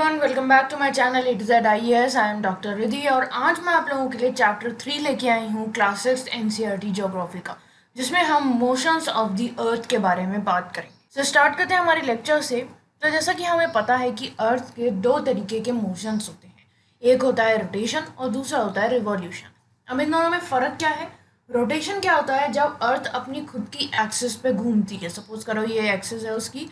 Everyone, welcome back to my channel it Z IAS। I am doctor Ridhi और आज मैं आप लोगों के लिए चैप्टर 3 लेके आई हूँ क्लास 6 NCERT ज्योग्राफी का, जिसमें हम मोशंस ऑफ द अर्थ के बारे में बात करेंगे। तो स्टार्ट करते हैं हमारे लेक्चर से। तो जैसा कि हमें पता है कि अर्थ के दो तरीके के मोशंस होते हैं, एक होता है रोटेशन और दूसरा होता है रिवॉल्यूशन। अब इन दोनों में फ़र्क क्या है? रोटेशन क्या होता है? जब अर्थ अपनी खुद की एक्सिस पे घूमती है। सपोज करो ये एक्सिस है उसकी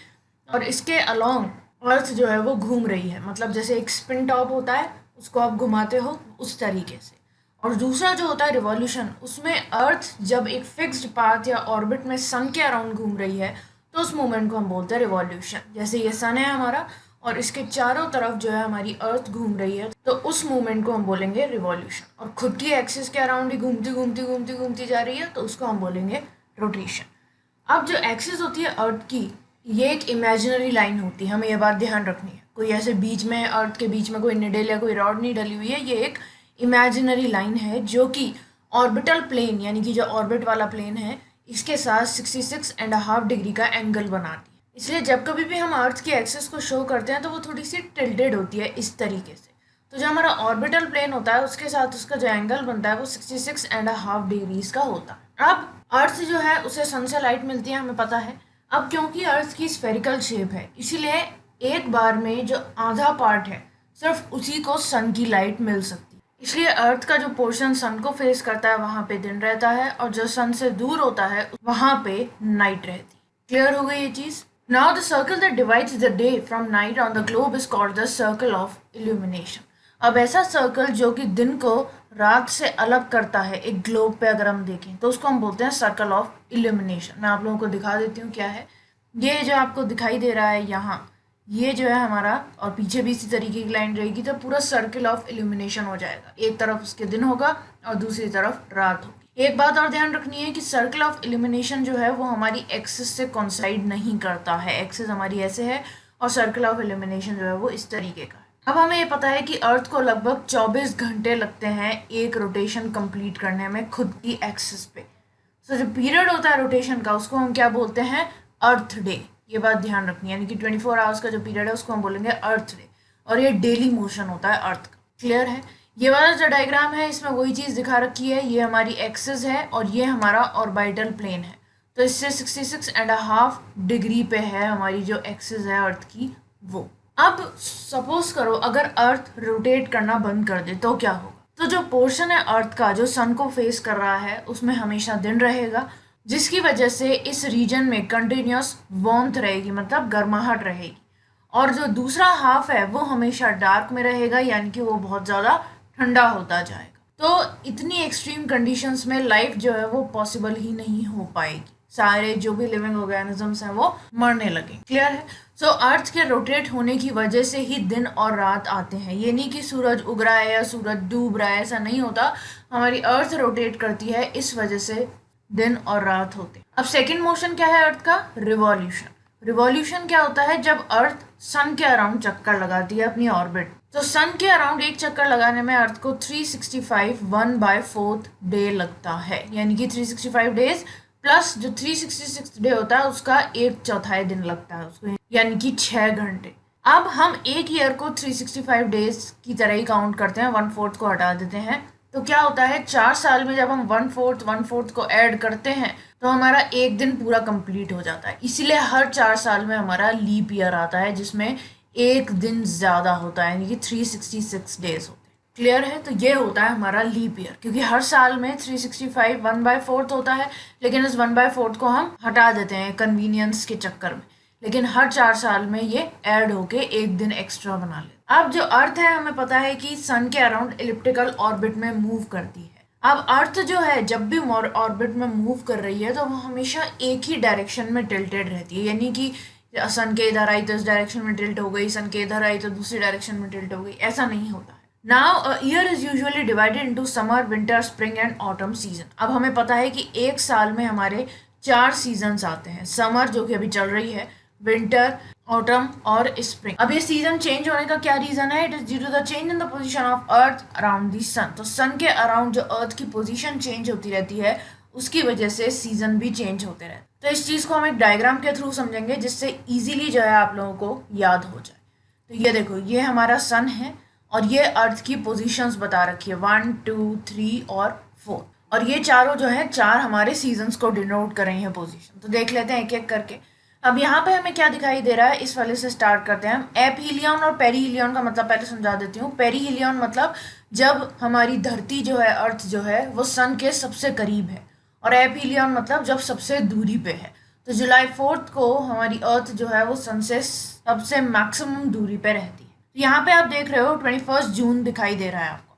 और इसके अलोंग अर्थ जो है वो घूम रही है, मतलब जैसे एक स्पिन टॉप होता है उसको आप घुमाते हो उस तरीके से। और दूसरा जो होता है रिवॉल्यूशन, उसमें अर्थ जब एक फिक्स्ड पाथ या ऑर्बिट में सन के अराउंड घूम रही है तो उस मूवमेंट को हम बोलते हैं रिवॉल्यूशन। जैसे ये सन है हमारा और इसके चारों तरफ जो है हमारी अर्थ घूम रही है, तो उस मूवमेंट को हम बोलेंगे रिवॉल्यूशन। और खुद की एक्सिस के अराउंड ही घूमती घूमती घूमती घूमती जा रही है तो उसको हम बोलेंगे रोटेशन। अब जो एक्सिस होती है अर्थ की, ये एक इमेजिनरी लाइन होती है, हमें ये बात ध्यान रखनी है। कोई ऐसे बीच में अर्थ के बीच में कोई निडल या कोई रॉड नहीं डली हुई है, ये एक इमेजिनरी लाइन है जो कि ऑर्बिटल प्लेन यानी कि जो ऑर्बिट वाला प्लेन है इसके साथ 66.5 डिग्री का एंगल बनाती है। इसलिए जब कभी भी हम अर्थ की एक्सिस को शो करते हैं तो वो थोड़ी सी टिल्टेड होती है इस तरीके से। तो जो हमारा ऑर्बिटल प्लेन होता है उसके साथ उसका जो एंगल बनता है वो 66.5 डिग्रीज का होता है। अब अर्थ जो है उसे सन से लाइट मिलती है, हमें पता है। अब क्योंकि अर्थ की स्फेरिकल शेप है, इसीलिए एक बार में जो आधा पार्ट है सिर्फ उसी को सन की लाइट मिल सकती है। इसलिए अर्थ का जो पोर्शन सन को फेस करता है वहाँ पे दिन रहता है और जो सन से दूर होता है वहाँ पे नाइट रहती है। क्लियर हो गई ये चीज़? Now the circle that divides the day from night on the globe is called the circle of illumination. अब ऐसा सर्कल जो कि दिन को रात से अलग करता है एक ग्लोब पे अगर हम देखें तो उसको हम बोलते हैं सर्कल ऑफ इल्यूमिनेशन। मैं आप लोगों को दिखा देती हूँ क्या है। ये जो आपको दिखाई दे रहा है यहाँ, ये जो है हमारा, और पीछे भी इसी तरीके की लाइन रहेगी तो पूरा सर्कल ऑफ इल्यूमिनेशन हो जाएगा। एक तरफ उसके दिन होगा और दूसरी तरफ रात होगी। एक बात और ध्यान रखनी है कि सर्कल ऑफ इल्यूमिनेशन जो है वो हमारी एक्सिस से कोइंसाइड नहीं करता है। एक्सिस हमारी ऐसे है और सर्कल ऑफ इल्यूमिनेशन जो है वो इस तरीके का है। अब हमें ये पता है कि अर्थ को लगभग 24 घंटे लगते हैं एक रोटेशन कंप्लीट करने में खुद की एक्सिस पे। तो जो पीरियड होता है रोटेशन का उसको हम क्या बोलते हैं? अर्थ डे। ये बात ध्यान रखनी है, यानी कि 24 आवर्स का जो पीरियड है उसको हम बोलेंगे अर्थ डे। और ये डेली मोशन होता है अर्थ का। क्लियर है? ये वाला जो डायग्राम है इसमें वही चीज़ दिखा रखी है, ये हमारी एक्सिस है और ये हमारा ऑर्बिटल प्लेन है। तो इससे 66.5 डिग्री पे है हमारी जो एक्सिस है अर्थ की वो। अब सपोज करो अगर अर्थ रोटेट करना बंद कर दे तो क्या होगा? तो जो पोर्शन है अर्थ का जो सन को फेस कर रहा है उसमें हमेशा दिन रहेगा, जिसकी वजह से इस रीजन में कंटिन्यूस वार्मथ रहेगी, मतलब गर्माहट रहेगी। और जो दूसरा हाफ है वो हमेशा डार्क में रहेगा, यानी कि वो बहुत ज़्यादा ठंडा होता जाएगा। तो इतनी एक्सट्रीम कंडीशंस में लाइफ जो है वो पॉसिबल ही नहीं हो पाएगी। सारे जो भी लिविंग ऑर्गेनिजम्स हैं वो मरने लगे। क्लियर है? सो अर्थ के रोटेट होने की वजह से ही दिन और रात आते हैं। ये नहीं कि सूरज उग रहा है या सूरज डूब रहा है, ऐसा नहीं होता। हमारी अर्थ रोटेट करती है, इस वजह से दिन और रात होते हैं। अब सेकंड मोशन क्या है अर्थ का? रिवॉल्यूशन। रिवॉल्यूशन क्या होता है? जब अर्थ सन के अराउंड चक्कर लगाती है अपनी ऑर्बिट। तो सन के अराउंड एक चक्कर लगाने में अर्थ को 365 1/4 डे लगता है, यानी कि 365 डेज प्लस जो 366 डे होता है उसका 1/4 दिन लगता है उसको, यानी कि 6 घंटे। अब हम एक ईयर को 365 डेज की तरह ही काउंट करते हैं, 1/4 को हटा देते हैं। तो क्या होता है 4 साल में जब हम 1/4 को ऐड करते हैं तो हमारा एक दिन पूरा कंप्लीट हो जाता है। इसीलिए हर 4 साल में हमारा लीप ईयर आता है जिसमें एक दिन ज़्यादा होता है, यानी कि 366 डेज होते हैं। क्लियर है? तो ये होता है हमारा लीप ईयर, क्योंकि हर साल में 365 1/4 होता है, लेकिन इस 1/4 को हम हटा देते हैं कन्वीनियंस के चक्कर में। लेकिन हर 4 साल में ये ऐड होके एक दिन एक्स्ट्रा बना लेते। अब जो अर्थ है हमें पता है कि सन के अराउंड इलिप्टिकल ऑर्बिट में मूव करती है। अब अर्थ जो है जब भी ऑर्बिट में मूव कर रही है तो वो हमेशा एक ही डायरेक्शन में टिल्टेड रहती है, यानी कि सन के इधर आई तो इस डायरेक्शन में टिल्ट हो गई, सन के इधर आई तो दूसरी डायरेक्शन में टिल्ट हो गई, ऐसा नहीं होता है। Now a year is usually divided into summer, winter, spring and autumn season. अब हमें पता है कि एक साल में हमारे 4 सीजन्स आते हैं। समर जो कि अभी चल रही है, विंटर, ऑटम और स्प्रिंग। अब ये सीजन चेंज होने का क्या रीजन है? It is due to the change in the position of earth around the sun. तो सन के अराउंड जो अर्थ की पोजीशन चेंज होती रहती है उसकी वजह से सीजन भी चेंज होते रहते हैं। तो इस चीज़ को हम एक डायग्राम के थ्रू समझेंगे जिससे इजीली जो है आप लोगों को याद हो जाए। तो ये देखो, ये हमारा सन है और ये अर्थ की पोजीशंस बता रखी है 1, 2, 3 और 4। और ये चारों जो है चार हमारे सीजन्स को डिनोट कर रही हैं पोजीशन। तो देख लेते हैं एक एक करके। अब यहाँ पे हमें क्या दिखाई दे रहा है, इस वाले से स्टार्ट करते हैं हम। एपहीलियन और पेरीहीलियन का मतलब पहले समझा देती हूँ। पेरीहीलियन मतलब जब हमारी धरती जो है, अर्थ जो है, वो सन के सबसे करीब है, और एपहीलियन मतलब जब सबसे दूरी पे है। तो जुलाई 4 को हमारी अर्थ जो है वो सन से सबसे मैक्सिमम दूरी पे रहती है। तो यहाँ पे आप देख रहे हो 21 जून दिखाई दे रहा है आपको।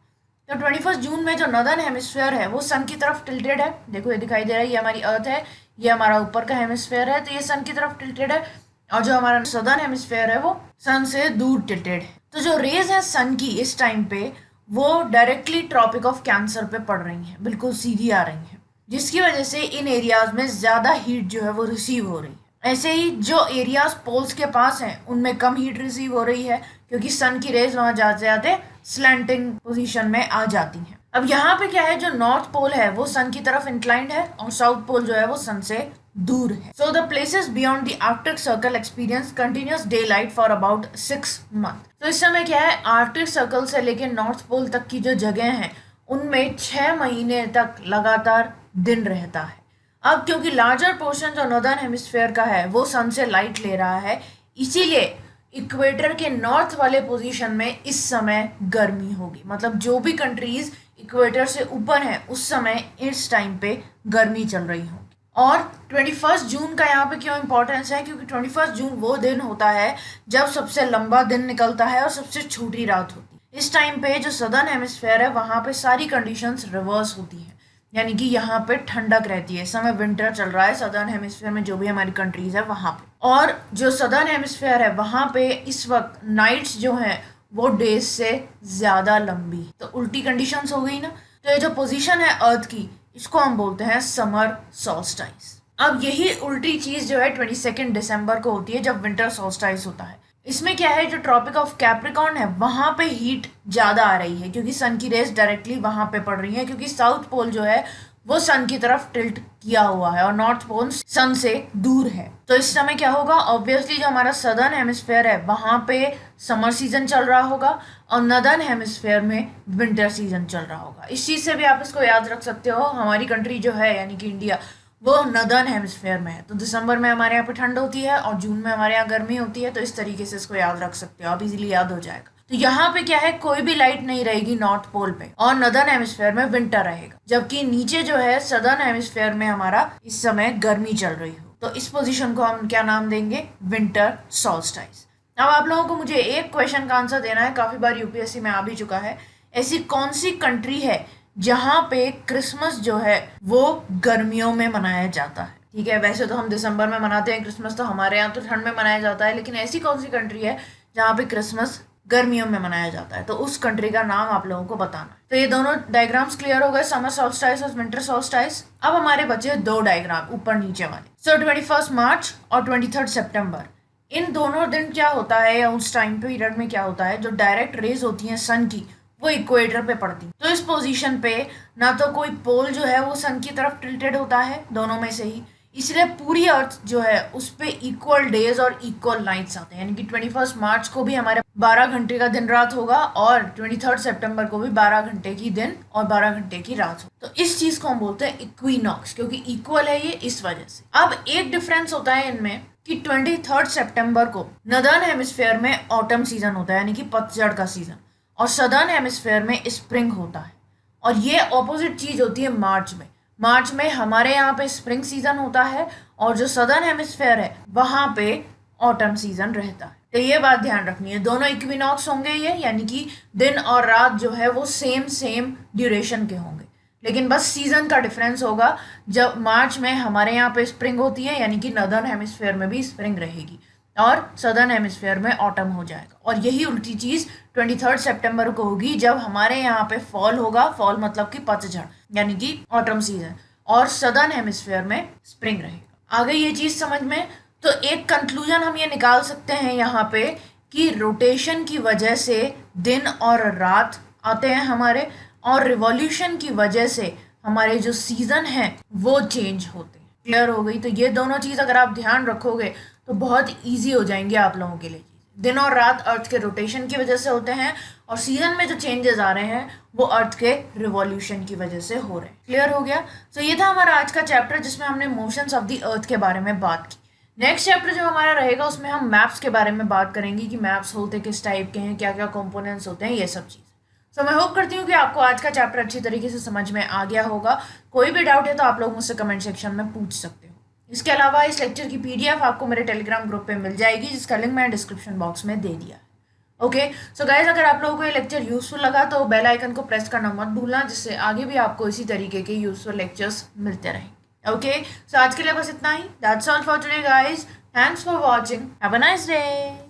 तो 21 जून में जो नॉर्दर्न हेमिस्फीयर है वो सन की तरफ टिल्टेड है। देखो ये दिखाई दे रहा है, ये हमारी अर्थ है, ये हमारा ऊपर का हेमिस्फीयर है, तो ये सन की तरफ टिल्टेड है। और जो हमारा सदर्न हेमिस्फीयर है वो सन से दूर टिल्टेड है। तो जो रेज है सन की इस टाइम पे, वो डायरेक्टली ट्रॉपिक ऑफ कैंसर पे पड़ रही हैं, बिल्कुल सीधी आ रही हैं, जिसकी वजह से इन एरियाज में ज़्यादा हीट जो है वो रिसीव हो रही है। ऐसे ही जो एरियाज पोल्स के पास हैं उनमें कम हीट रिसीव हो रही है, क्योंकि सन की रेज वहां जाते जाते स्लैंटिंग पोजीशन में आ जाती हैं। अब यहाँ पे क्या है, जो नॉर्थ पोल है वो सन की तरफ इंक्लाइंड है और साउथ पोल जो है वो सन से दूर है। So the places beyond the Arctic circle experience continuous day light for about 6 month. तो इस समय क्या है, आर्कटिक सर्कल से लेकर नॉर्थ पोल तक की जो जगह हैं उनमें 6 महीने तक लगातार दिन रहता है। अब क्योंकि लार्जर पोर्शन जो नॉर्दर्न हेमिस्फेयर का है वो सन से लाइट ले रहा है, इसीलिए इक्वेटर के नॉर्थ वाले पोजीशन में इस समय गर्मी होगी। मतलब जो भी कंट्रीज इक्वेटर से ऊपर है उस समय इस टाइम पे गर्मी चल रही होगी। और 21 जून का यहाँ पे क्यों इंपॉर्टेंस है, क्योंकि 21 जून वो दिन होता है जब सबसे लंबा दिन निकलता है और सबसे छोटी रात होती है। इस टाइम पे जो सदर्न हेमिस्फेयर है वहाँ पे सारी कंडीशंस रिवर्स होती हैं, यानी कि यहाँ पे ठंडक रहती है। इस समय विंटर चल रहा है सदर्न हेमिस्फेयर में, जो भी हमारी कंट्रीज है वहाँ पे। और जो सदर्न हेमिस्फेयर है वहाँ पे इस वक्त नाइट्स जो हैं वो डेज से ज़्यादा लंबी, तो उल्टी कंडीशंस हो गई ना। तो ये जो पोजीशन है अर्थ की, इसको हम बोलते हैं समर सॉल्स्टाइस। अब यही उल्टी चीज़ जो है 22 दिसंबर को होती है जब विंटर सॉल्स्टाइस होता है। इसमें क्या है, जो ट्रॉपिक ऑफ कैप्रिकॉर्न है वहाँ पे हीट ज़्यादा आ रही है, क्योंकि सन की रेज डायरेक्टली वहाँ पे पड़ रही है, क्योंकि साउथ पोल जो है वो सन की तरफ टिल्ट किया हुआ है और नॉर्थ पोल सन से दूर है। तो इस समय क्या होगा, ऑब्वियसली जो हमारा सदर्न हेमिस्फेयर है वहाँ पे समर सीजन चल रहा होगा और नॉर्दर्न हेमिस्फेयर में विंटर सीजन चल रहा होगा। इस चीज़ से भी आप इसको याद रख सकते हो, हमारी कंट्री जो है यानी कि इंडिया, वो नॉर्दर्न हेमिस्फेयर में है। तो दिसंबर में हमारे यहाँ पे ठंड होती है और जून में हमारे यहाँ गर्मी होती है। तो इस तरीके से इसको याद रख सकते हो आप, इजीली याद हो जाएगा। तो यहाँ पे क्या है, कोई भी लाइट नहीं रहेगी नॉर्थ पोल पे और नॉर्दर्न हेमिस्फेयर में विंटर रहेगा, जबकि नीचे जो है सदर्न हेमिस्फेयर में हमारा इस समय गर्मी चल रही हो। तो इस पोजीशन को हम क्या नाम देंगे, विंटर सॉल्स्टाइस। अब आप लोगों को मुझे एक क्वेश्चन का आंसर देना है, काफी बार यूपीएससी में आ भी चुका है। ऐसी कौन सी कंट्री है जहाँ पे क्रिसमस जो है वो गर्मियों में मनाया जाता है? ठीक है, वैसे तो हम दिसंबर में मनाते हैं क्रिसमस, तो हमारे यहाँ तो ठंड में मनाया जाता है, लेकिन ऐसी कौन सी कंट्री है जहाँ पे क्रिसमस गर्मियों में मनाया जाता है? तो उस कंट्री का नाम आप लोगों को बताना। तो ये दोनों डायग्राम्स क्लियर हो गए, समर सॉल्स्टाइस और विंटर सॉल्स्टाइस। अब हमारे बचे दो डायग्राम ऊपर नीचे वाले। सो 21 मार्च और 23 सितंबर, इन दोनों दिन क्या होता है या उस टाइम पीरियड में क्या होता है, जो डायरेक्ट रेज होती हैं सन की वो इक्वेटर पे पड़ती। तो इस पोजीशन पे ना तो कोई पोल जो है वो सन की तरफ टिल्टेड होता है, दोनों में से ही, इसलिए पूरी अर्थ जो है उस पे इक्वल डेज और इक्वल नाइट्स आते हैं। यानी कि 21 मार्च को भी हमारे 12 घंटे का दिन रात होगा और 23 सितंबर को भी 12 घंटे की दिन और 12 घंटे की रात होगी। तो इस चीज को हम बोलते हैं इक्विनॉक्स, क्योंकि इक्वल है ये इस वजह से। अब एक डिफरेंस होता है इनमें कि 23 सितंबर को नॉर्दर्न हेमिस्फेयर में ऑटम सीजन होता है, यानी कि पतझड़ का सीजन, और सदर्न हेमिस्फेयर में स्प्रिंग होता है। और ये ऑपोजिट चीज होती है मार्च में। मार्च में हमारे यहाँ पे स्प्रिंग सीजन होता है और जो सदर्न हेमिस्फेयर है वहां पे ऑटम सीजन रहता है। तो ये बात ध्यान रखनी है, दोनों इक्विनॉक्स होंगे ये, यानी कि दिन और रात जो है वो सेम ड्यूरेशन के होंगे, लेकिन बस सीजन का डिफरेंस होगा। जब मार्च में हमारे यहाँ पे स्प्रिंग होती है, यानी कि नॉर्दर्न हेमिस्फेयर में भी स्प्रिंग रहेगी और सदर्न हेमिस्फेयर में ऑटम हो जाएगा। और यही उल्टी चीज 23 सितंबर को होगी जब हमारे यहाँ पे फॉल होगा। फॉल मतलब कि पतझड़, यानी कि ऑटम सीजन, और सदर्न हेमिस्फेयर में स्प्रिंग रहेगा। आ गई ये चीज समझ में? तो एक कंक्लूजन हम ये निकाल सकते हैं यहाँ पे कि रोटेशन की वजह से दिन और रात आते हैं हमारे, और रिवॉल्यूशन की वजह से हमारे जो सीजन हैं वो चेंज होते हैं। क्लियर हो गई? तो ये दोनों चीज अगर आप ध्यान रखोगे तो बहुत ईजी हो जाएंगे आप लोगों के लिए। दिन और रात अर्थ के रोटेशन की वजह से होते हैं, और सीजन में जो चेंजेस आ रहे हैं वो अर्थ के रिवॉल्यूशन की वजह से हो रहे हैं। क्लियर हो गया? सो ये था हमारा आज का चैप्टर जिसमें हमने मोशंस ऑफ द अर्थ के बारे में बात की। नेक्स्ट चैप्टर जो हमारा रहेगा उसमें हम मैप्स के बारे में बात करेंगे कि मैप्स होते किस टाइप के हैं, क्या क्या कंपोनेंट्स होते हैं, ये सब चीज़। सो मैं होप करती हूँ कि आपको आज का चैप्टर अच्छी तरीके से समझ में आ गया होगा। कोई भी डाउट है तो आप लोग मुझसे कमेंट सेक्शन में पूछ सकते हो। इसके अलावा इस लेक्चर की पीडीएफ आपको मेरे टेलीग्राम ग्रुप पे मिल जाएगी, जिसका लिंक मैंने डिस्क्रिप्शन बॉक्स में दे दिया है। ओके, सो गाइज, अगर आप लोगों को ये लेक्चर यूजफुल लगा तो बेल आइकन को प्रेस करना मत भूलना, जिससे आगे भी आपको इसी तरीके के यूजफुल लेक्चर्स मिलते रहेंगे। ओके, सो आज के लिए बस इतना ही। That's all for today guys. Thanks for watching. Have a nice day.